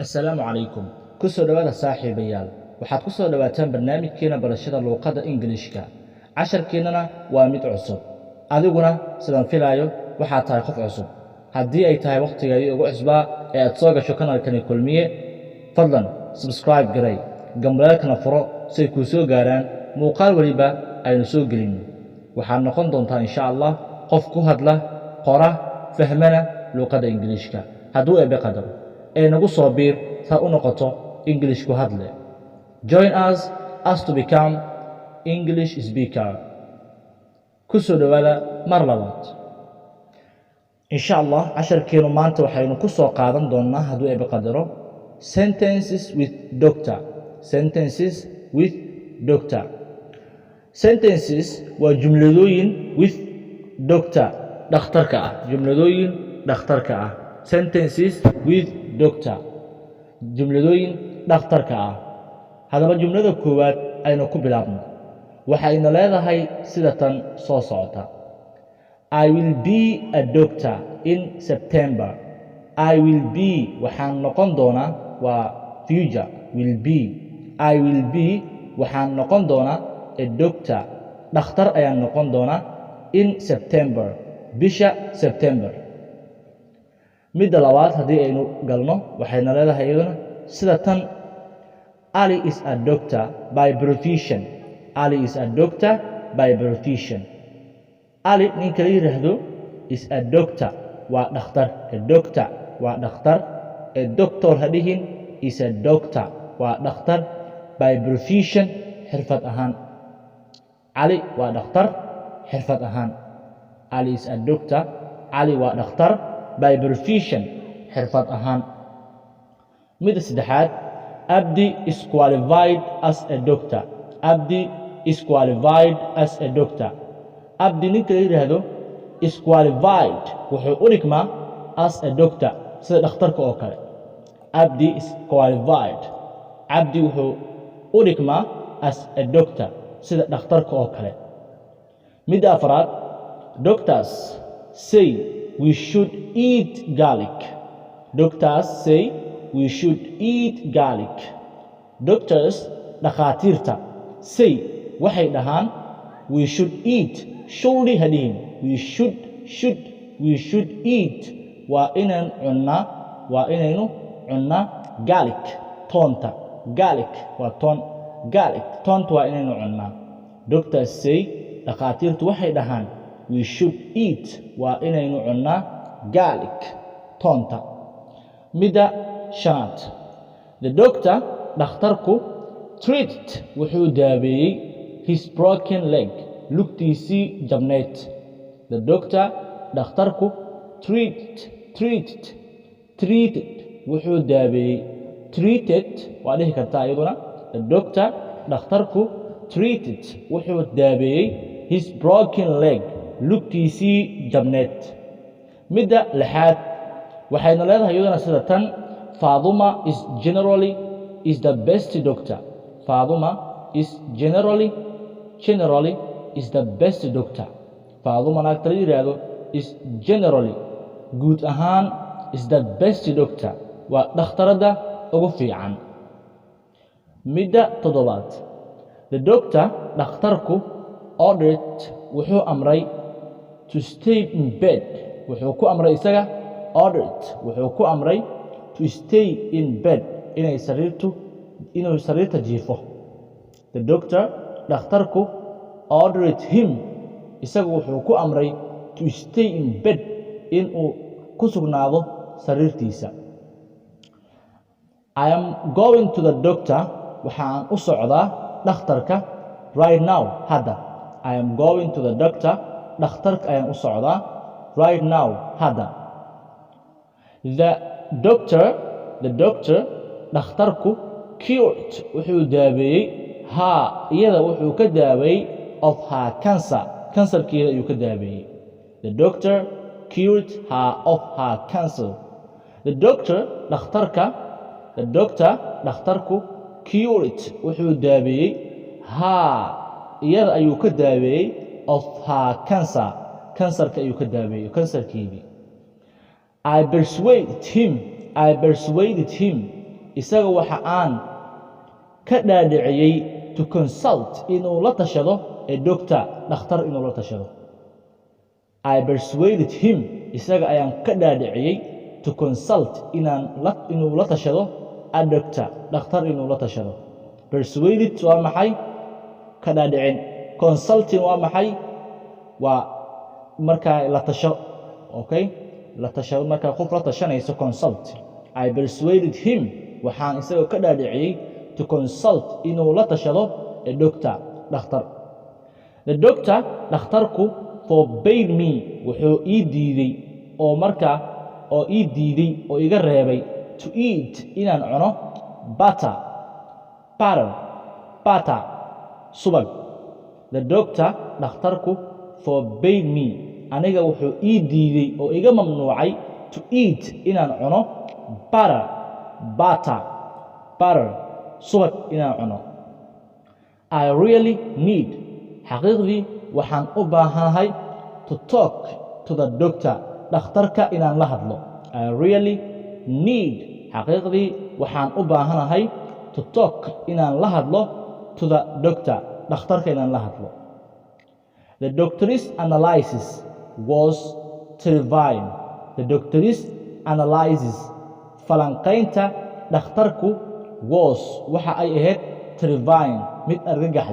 السلام عليكم كسو دواada saaxiibayaal waxaad ku soo dhawaataan barnaamijkeena barashada luqadda Ingiriishka casharkeenana waa mid cusub adiguna sidaan filaayo waxaad tahay qof cusub haddii ay tahay waqtigeedii ugu cusbaa ee aad soo gasho kanaalkani kulmiye fadlan subscribe garay gambalaalkana furo si ay kuu soo gaaraan muuqaal waliba aynu soo gelino waxaad noqon doontaa insha Allah qof ku hadla qora fahmana luqadda Ingiriishka hadduu eebbe qadaro ee nagu soo biir saa u noqoto English ku hadle. Join us to become English speaker. Ku soo dhawaada mar labaad. Insha Allah casharkeenu maanta waxaynu ku soo qaadan doonaa hadduu eebbe qadaro sentences with doctor. Sentences with doctor. Sentences waa jumladooyin with doctor dhakhtarka ah. Jumladooyin dhakhtarka ah. Sentences with doctor jumladooyin dhakhtarka ah hadaba jumlada koowaad aynu ku bilaabno waxayna leedahay sida tan soo socota I will be a doctor in September. I will be waxaan noqon doonaa waa future will be I will be waxaan noqon doonaa a doctor dhakhtar ayaan noqon doonaa in September bisha September midda labaad haddii aynu galno waxayna leedahay iyaduna sida tan Ali is a doctor by profession. Ali is a doctor by profession. Ali ninka la yiraahdo is a doctor waa dhakhtar a doctor waa dhakhtar a doctor hadihin is a doctor waa dhakhtar by profession xirfad ahaan Ali waa dhakhtar xirfad ahaan Ali is a doctor Ali waa dhakhtar by profession xirfad ahaan midda saddexaad Abdi is qualified as a doctor. Abdi is qualified as a doctor. Abdi ninka la yiraahdo is qualified wuxuu u dhigmaa as a doctor sida dhakhtarka oo kale Abdi is qualified Abdi wuxuu u dhigmaa as a doctor sida dhakhtarka oo kale midda afraad doctors say we should eat garlic. Doctors say we should eat garlic. Doctors dhakhaatiirta say waxay dhahaan we should eat surely hadin we should eat waa inaynu cunnaa garlic toonta garlic waa toon garlic toonta waa inaynu cunnaa Doctors say dhakhaatiirtu waxay dhahaan we should eat waa inaynu cunnaa garlic toonta midda shanaad the doctor dhakhtarku treated wuxuu daaweeyey his broken leg lugtiisii jabneed the doctor dhakhtarku treated wuxuu daaweeyey treated waa dhihi kartaa iyaduna the doctor dhakhtarku treated wuxuu daaweeyey his broken leg lugtiisii jabneed midda lixaad waxayna leedahay iyaduna sida tan Faduma is the best doctor. Faduma is generally is the best doctor. Faduma naagta la yiraahdo is generally guud ahaan is the best doctor waa dhakhtarada ugu fiican midda toddobaad the doctor dhakhtarku ordered wuxuu amray to stay in bed wuxuu ku amray isaga ordered wuxuu ku amray to stay in bed inuu sariirta jiifo the doctor dhakhtarku ordered him isagu wuxuu ku amray to stay in bed inuu ku sugnaado sariirtiisa I am going to the doctor waxaan u socdaa dhakhtarka right now hadda I am going to the doctor dhakhtarka ayaan u socdaa right now hadda the doctor dhakhtarku cured wuxuu daaweeyey iyada wuxuu ka daaweeyey of her cancer kansarkeeda ayuu ka daaweeyey the doctor cured her of her cancer the doctor dhakhtarku cured wuxuu daaweeyey iyada ayuu ka daaweeyey of her cancer kansarka ayuu ka daaweeyey kansarkeedii I persuaded him isaga waxa aan ka dhaadhiciyay to consult inuu la tashado a doctor dhakhtar inuu la tashado. I persuaded him isaga ayaan ka dhaadhiciyay to consult inuu la tashado a doctor dhakhtar inuu la tashado. Persuaded waa maxay? ka dhaadhicin. Consulting waa maxay? waa marka la tasho. Okay, la tasho marka qof la tashanayso consult. I persuaded him waxaan isaga ka dhaadhiciyay to consult inuu la tashado a doctor dhakhtar. The doctor dhakhtarku forbade me wuxuu ii diiday oo iga reebay to eat inaan cuno butter subag. The doctor dhakhtarku forbade me aniga wuxuu ii diiday oo iga mamnuucay to eat inaan cuno butter subag inaan cuno. I really need xaqiiqdii waxaan u baahanahay to talk to the doctor dhakhtarka inaan la hadlo. I really need xaqiiqdii waxaan u baahanahay to talk inaan la hadlo to the doctor dhakhtarka inaan la hadlo. The doctor's analysis was terrifying. The doctor's analysis falanqaynta dhakhtarku was waxa ay ahayd terrifying mid argagax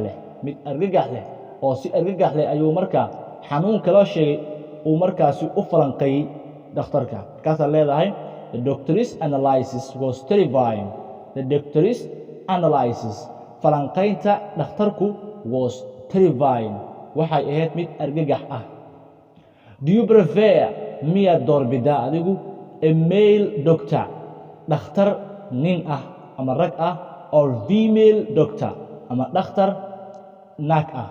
leh oo si argagax leh ayuu markaa xanuunka loo sheegay uu markaasi u falanqeeyay dhakhtarka. Markaasaa leedahay the doctor's analysis was terrifying. The doctor's analysis falanqaynta dhakhtarku was terrifying waxay ahayd mid argagax ah. Do you prefer miyaad doorbidaa adigu a male doctor dhakhtar nin ah ama rag ah or female doctor ama dhakhtar naag ah?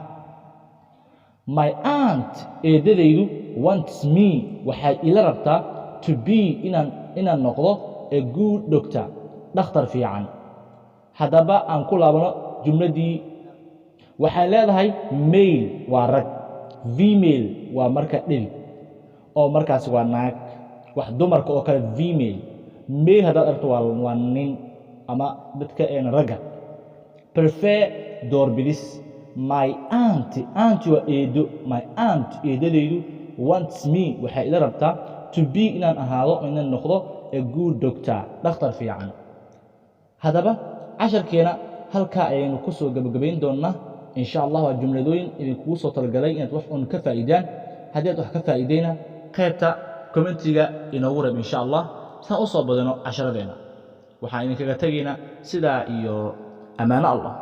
My aunt eedadaydu wants me waxay ila rabtaa to be inaan noqdo a good doctor dhakhtar fiican. haddaba aan ku laabano jumladii waxay leedahay male waa rag, female waa marka dhil oo markaas waa naag wax dumarka oo kale female. male haddaad aragto waa nin ama dadka ragga. prefer doorbidis. My aunt waa eedo. My aunt eedadaydu wants me waxay ila rabtaa to be inaan ahaado inaan noqdo a good doctor dhakhtar fiican. haddaba casharkeena halkaa ayaynu ku soo gabagabayn doonnaa insha allah. waa jumladooyin idinkugu soo talagalay inaad wax uun ka faa'iidaan. haddii aad wax ka faa'iidayna qaybta commentiga inoogu reeb insha allah saan u soo badino casharadeena. waxaan idinkaga tegaynaa sidaa iyo ammaano allah.